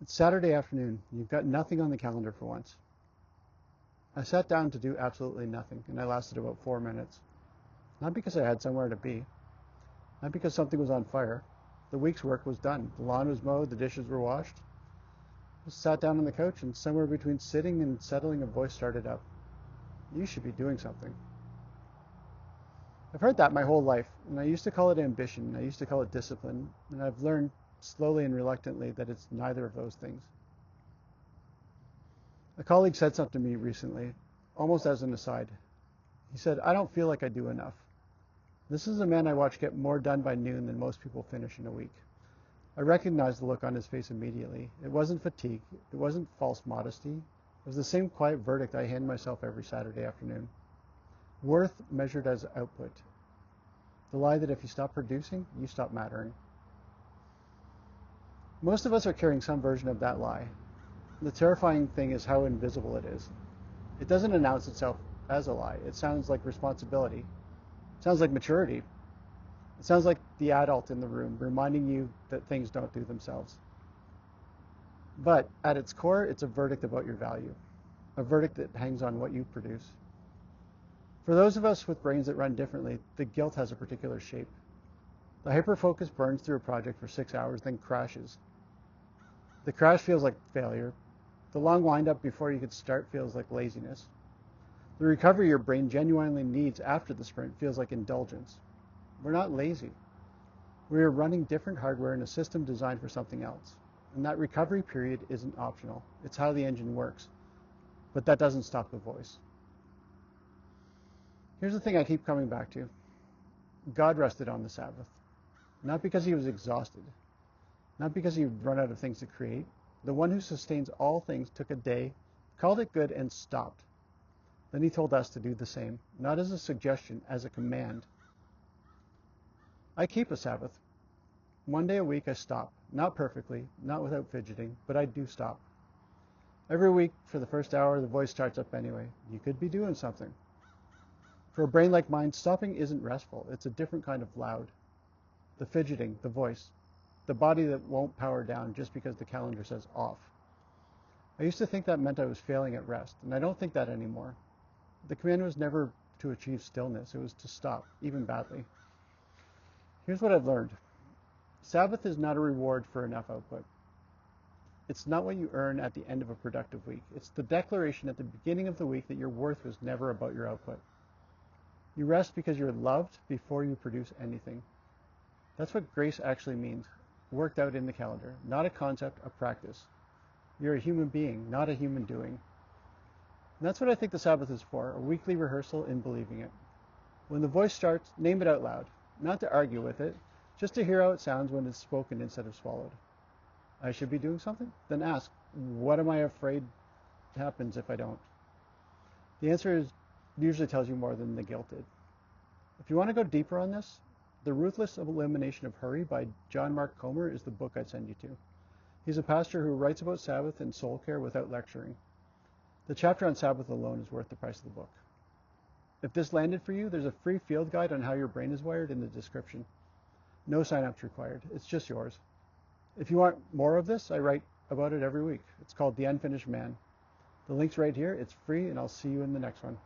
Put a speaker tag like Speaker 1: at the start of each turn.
Speaker 1: It's Saturday afternoon, and you've got nothing on the calendar for once. I sat down to do absolutely nothing, and I lasted about 4 minutes. Not because I had somewhere to be, not because something was on fire. The week's work was done. The lawn was mowed, the dishes were washed. I sat down on the couch, and somewhere between sitting and settling, a voice started up. You should be doing something. I've heard that my whole life, and I used to call it ambition, I used to call it discipline, and I've learned slowly and reluctantly that it's neither of those things. A colleague said something to me recently, almost as an aside. He said, I don't feel like I do enough. This is a man I watch get more done by noon than most people finish in a week. I recognized the look on his face immediately. It wasn't fatigue. It wasn't false modesty. It was the same quiet verdict I hand myself every Saturday afternoon. Worth measured as output. The lie that if you stop producing, you stop mattering. Most of us are carrying some version of that lie. The terrifying thing is how invisible it is. It doesn't announce itself as a lie. It sounds like responsibility. It sounds like maturity. It sounds like the adult in the room reminding you that things don't do themselves. But at its core, it's a verdict about your value, a verdict that hangs on what you produce. For those of us with brains that run differently, the guilt has a particular shape. The hyper-focus burns through a project for 6 hours, then crashes. The crash feels like failure. The long wind-up before you could start feels like laziness. The recovery your brain genuinely needs after the sprint feels like indulgence. We're not lazy. We are running different hardware in a system designed for something else. And that recovery period isn't optional. It's how the engine works. But that doesn't stop the voice. Here's the thing I keep coming back to. God rested on the Sabbath. Not because he was exhausted. Not because he'd run out of things to create. The one who sustains all things took a day, called it good, and stopped. Then he told us to do the same, not as a suggestion, as a command. I keep a Sabbath. One day a week I stop. Not perfectly, not without fidgeting, but I do stop. Every week, for the first hour, the voice starts up anyway. You could be doing something. For a brain like mine, stopping isn't restful. It's a different kind of loud. The fidgeting, the voice, the body that won't power down just because the calendar says off. I used to think that meant I was failing at rest, and I don't think that anymore. The command was never to achieve stillness. It was to stop, even badly. Here's what I've learned. Sabbath is not a reward for enough output. It's not what you earn at the end of a productive week. It's the declaration at the beginning of the week that your worth was never about your output. You rest because you're loved before you produce anything. That's what grace actually means, worked out in the calendar, not a concept, a practice. You're a human being, not a human doing. And that's what I think the Sabbath is for, a weekly rehearsal in believing it. When the voice starts, name it out loud, not to argue with it, just to hear how it sounds when it's spoken instead of swallowed. I should be doing something? Then ask, what am I afraid happens if I don't? The answer usually tells you more than the guilt did. If you want to go deeper on this, The Ruthless Elimination of Hurry by John Mark Comer is the book I'd send you to. He's a pastor who writes about Sabbath and soul care without lecturing. The chapter on Sabbath alone is worth the price of the book. If this landed for you, there's a free field guide on how your brain is wired in the description. No sign-ups required. It's just yours. If you want more of this, I write about it every week. It's called The Unfinished Man. The link's right here. It's free, and I'll see you in the next one.